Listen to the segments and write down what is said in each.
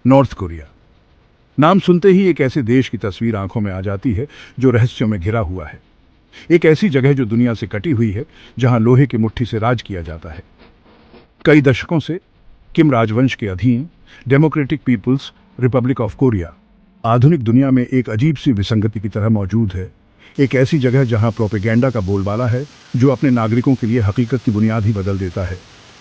North Korea नाम सुनते ही एक ऐसे देश की तस्वीर आंखों में आ जाती है जो रहस्यों में घिरा हुआ है। एक ऐसी जगह जो दुनिया से कटी हुई है, जहां लोहे की मुट्ठी से राज किया जाता है। कई दशकों से किम राजवंश के अधीन Democratic People's Republic of Korea आधुनिक दुनिया में एक अजीब सी विसंगति की तरह मौजूद है। एक ऐसी जगह जहां प्रोपेगेंडा का बोलबाला है, जो अपने नागरिकों के लिए हकीकत की बुनियाद ही बदल देता है।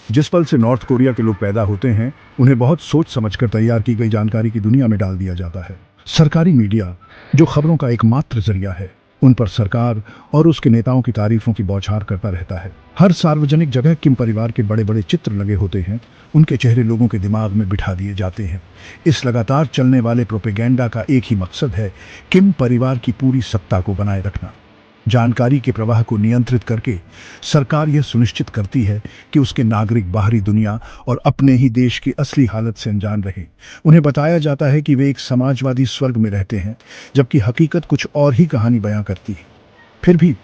जिस पल से नॉर्थ कोरिया के लोग पैदा होते हैं, उन्हें बहुत सोच समझकर तैयार की गई जानकारी की दुनिया में डाल दिया जाता है। सरकारी मीडिया, जो खबरों का एकमात्र जरिया है, उन पर सरकार और उसके नेताओं की तारीफों की बौछार करता रहता है। हर सार्वजनिक जगह किम परिवार के बड़े बड़े चित्र लगे होते हैं, उनके चेहरे लोगों के दिमाग में बिठा दिए जाते हैं। इस लगातार चलने वाले प्रोपेगेंडा का एक ही मकसद है, किम परिवार की पूरी सत्ता को बनाए रखना। जानकारी के प्रवाह को नियंत्रित करके सरकार यह सुनिश्चित करती है कि उसके नागरिक बाहरी दुनिया और अपने ही देश की असली हालत से अनजान रहे। उन्हें बताया जाता है कि वे एक समाजवादी स्वर्ग में रहते हैं, जबकि हकीकत कुछ और ही कहानी बयां करती है। फिर भी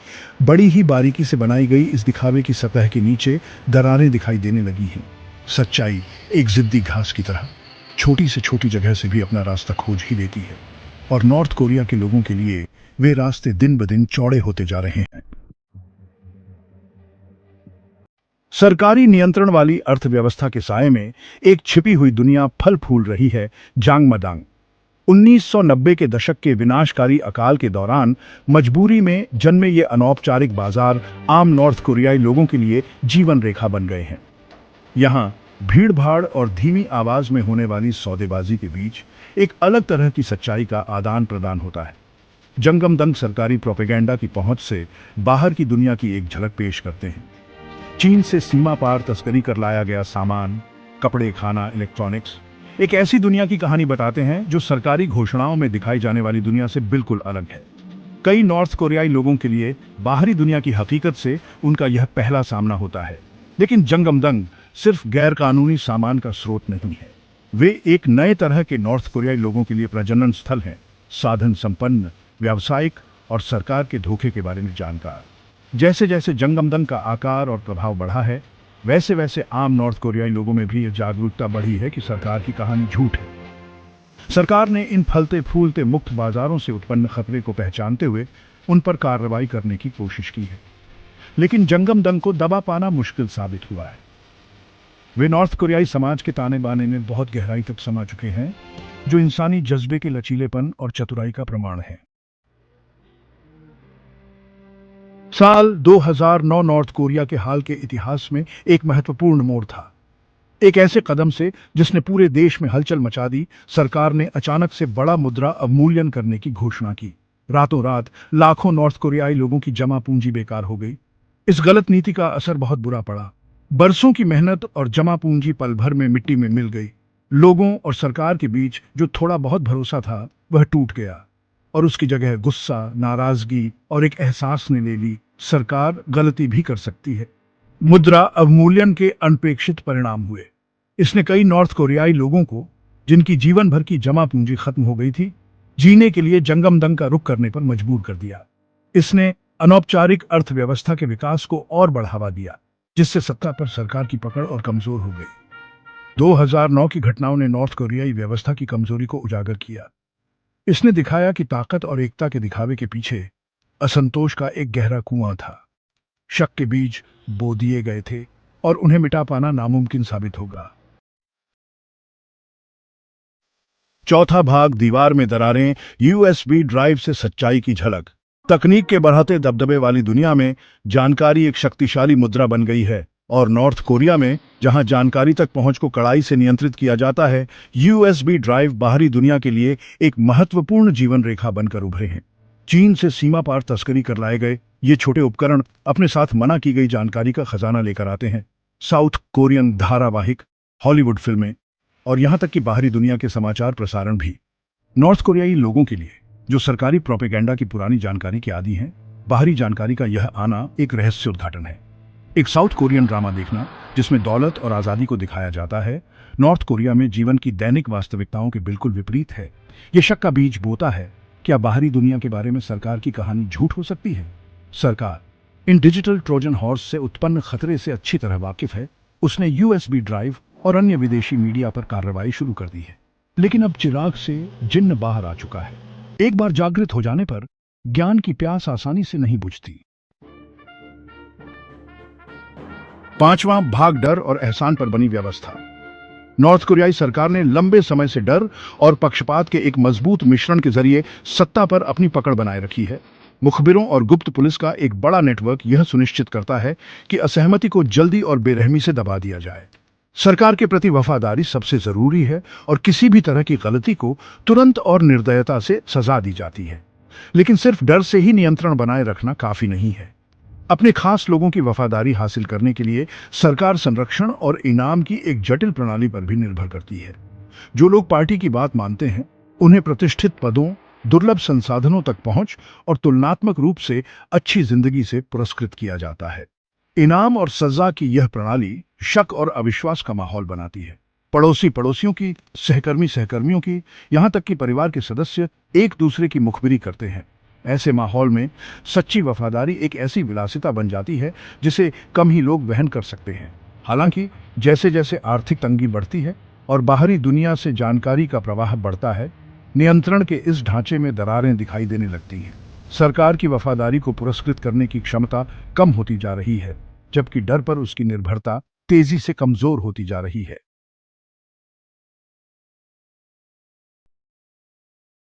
बड़ी ही बारीकी से बनाई गई इस दिखावे की सतह के नीचे दरारें दिखाई देने लगी हैं। सच्चाई एक जिद्दी घास की तरह छोटी से छोटी जगह से भी अपना रास्ता खोज ही लेती है, और नॉर्थ कोरिया के लोगों के लिए वे रास्ते दिन ब दिन चौड़े होते जा रहे हैं। सरकारी नियंत्रण वाली अर्थव्यवस्था के साए में एक छिपी हुई दुनिया फल फूल रही है। जांगमदांग 1990 के दशक के विनाशकारी अकाल के दौरान मजबूरी में जन्मे ये अनौपचारिक बाजार आम नॉर्थ कोरियाई लोगों के लिए जीवन रेखा बन गए हैं। यहाँ भीड़ भाड़ और धीमी आवाज में होने वाली सौदेबाजी के बीच एक अलग तरह की सच्चाई का आदान प्रदान होता है। जंगमदंग सरकारी प्रोपेगेंडा की पहुंच से बाहर की दुनिया की एक झलक पेश करते हैं। चीन से सीमा पार तस्करी कर लाया गया सामान, कपड़े, खाना, इलेक्ट्रॉनिक्स, एक ऐसी दुनिया की कहानी बताते हैं जो सरकारी घोषणाओं में दिखाई जाने वाली दुनिया से बिल्कुल अलग है। कई नॉर्थ कोरियाई लोगों के लिए बाहरी दुनिया की हकीकत से उनका यह पहला सामना होता है। लेकिन जंगमदंग सिर्फ गैर कानूनी सामान का स्रोत नहीं है। वे एक नए तरह के नॉर्थ कोरियाई लोगों के लिए प्रजनन स्थल हैं, साधन संपन्न, व्यावसायिक और सरकार के धोखे के बारे में जानकार। जैसे जैसे जंगमदंग का आकार और प्रभाव बढ़ा है, वैसे वैसे आम नॉर्थ कोरियाई लोगों में भी यह जागरूकता बढ़ी है कि सरकार की कहानी झूठ है। सरकार ने इन फलते फूलते मुक्त बाजारों से उत्पन्न खतरे को पहचानते हुए उन पर कार्रवाई करने की कोशिश की है। लेकिन जंगमदंग को दबा पाना मुश्किल साबित हुआ है। वे नॉर्थ कोरियाई समाज के ताने बाने में बहुत गहराई तक समा चुके हैं, जो इंसानी जज्बे के लचीलेपन और चतुराई का प्रमाण है। साल 2009 नॉर्थ कोरिया के हाल के इतिहास में एक महत्वपूर्ण मोड़ था। एक ऐसे कदम से जिसने पूरे देश में हलचल मचा दी, सरकार ने अचानक से बड़ा मुद्रा अवमूल्यन करने की घोषणा की। रातों रात लाखों नॉर्थ कोरियाई लोगों की जमा पूंजी बेकार हो गई। इस गलत नीति का असर बहुत बुरा पड़ा। बरसों की मेहनत और जमा पूंजी पल भर में मिट्टी में मिल गई। लोगों और सरकार के बीच जो थोड़ा बहुत भरोसा था, वह टूट गया, और उसकी जगह गुस्सा, नाराजगी और एक एहसास ने ले ली, सरकार गलती भी कर सकती है। मुद्रा अवमूल्यन के अनपेक्षित परिणाम हुए। इसने कई नॉर्थ कोरियाई लोगों को, जिनकी जीवन भर की जमा पूंजी खत्म हो गई थी, जीने के लिए जंगमदंग का रुख करने पर मजबूर कर दिया। इसने अनौपचारिक अर्थव्यवस्था के विकास को और बढ़ावा दिया, जिससे सत्ता पर सरकार की पकड़ और कमजोर हो गई। 2009 की घटनाओं ने नॉर्थ कोरियाई व्यवस्था की कमजोरी को उजागर किया। इसने दिखाया कि ताकत और एकता के दिखावे के पीछे असंतोष का एक गहरा कुआं था। शक के बीज बो दिए गए थे, और उन्हें मिटा पाना नामुमकिन साबित होगा। चौथा भाग, दीवार में दरारें, यूएसबी ड्राइव से सच्चाई की झलक। तकनीक के बढ़ते दबदबे वाली दुनिया में जानकारी एक शक्तिशाली मुद्रा बन गई है, और नॉर्थ कोरिया में, जहां जानकारी तक पहुंच को कड़ाई से नियंत्रित किया जाता है, यूएसबी ड्राइव बाहरी दुनिया के लिए एक महत्वपूर्ण जीवन रेखा बनकर उभरे हैं। चीन से सीमा पार तस्करी कर लाए गए ये छोटे उपकरण अपने साथ मना की गई जानकारी का खजाना लेकर आते हैं। साउथ कोरियन धारावाहिक, हॉलीवुड फिल्में और यहां तक कि बाहरी दुनिया के समाचार प्रसारण भी नॉर्थ कोरियाई लोगों के लिए, जो सरकारी प्रोपेगेंडा की पुरानी जानकारी के आदी हैं, बाहरी जानकारी का यह आना एक रहस्य उद्घाटन है। एक साउथ कोरियन ड्रामा देखना, जिसमें दौलत और आज़ादी को दिखाया जाता है, नॉर्थ कोरिया में जीवन की दैनिक वास्तविकताओं के बिल्कुल विपरीत है। ये शक का बीज बोता है, क्या बाहरी दुनिया के बारे में सरकार की कहानी झूठ हो सकती है? सरकार इन डिजिटल ट्रोजन हॉर्स से उत्पन्न खतरे से अच्छी तरह वाकिफ है। उसने यूएसबी ड्राइव और अन्य विदेशी मीडिया पर कार्रवाई शुरू कर दी है। लेकिन अब चिराग से जिन्न बाहर आ चुका है। एक बार जागृत हो जाने पर ज्ञान की प्यास आसानी से नहीं बुझती। पांचवां भाग, डर और एहसान पर बनी व्यवस्था। नॉर्थ कोरियाई सरकार ने लंबे समय से डर और पक्षपात के एक मजबूत मिश्रण के जरिए सत्ता पर अपनी पकड़ बनाए रखी है। मुखबिरों और गुप्त पुलिस का एक बड़ा नेटवर्क यह सुनिश्चित करता है कि असहमति को जल्दी और बेरहमी से दबा दिया जाए। सरकार के प्रति वफादारी सबसे जरूरी है और किसी भी तरह की गलती को तुरंत और निर्दयता से सजा दी जाती है। लेकिन सिर्फ डर से ही नियंत्रण बनाए रखना काफी नहीं है। अपने खास लोगों की वफादारी हासिल करने के लिए सरकार संरक्षण और इनाम की एक जटिल प्रणाली पर भी निर्भर करती है। जो लोग पार्टी की बात मानते हैं, उन्हें प्रतिष्ठित पदों, दुर्लभ संसाधनों तक पहुंच और तुलनात्मक रूप से अच्छी जिंदगी से पुरस्कृत किया जाता है। इनाम और सजा की यह प्रणाली शक और अविश्वास का माहौल बनाती है। पड़ोसी पड़ोसियों की, सहकर्मी सहकर्मियों की, यहाँ तक कि परिवार के सदस्य एक दूसरे की मुखबिरी करते हैं। ऐसे माहौल में सच्ची वफादारी एक ऐसी विलासिता बन जाती है जिसे कम ही लोग वहन कर सकते हैं। हालांकि जैसे जैसे आर्थिक तंगी बढ़ती है और बाहरी दुनिया से जानकारी का प्रवाह बढ़ता है, नियंत्रण के इस ढांचे में दरारें दिखाई देने लगती हैं। सरकार की वफादारी को पुरस्कृत करने की क्षमता कम होती जा रही है, जबकि डर पर उसकी निर्भरता तेजी से कमजोर होती जा रही है।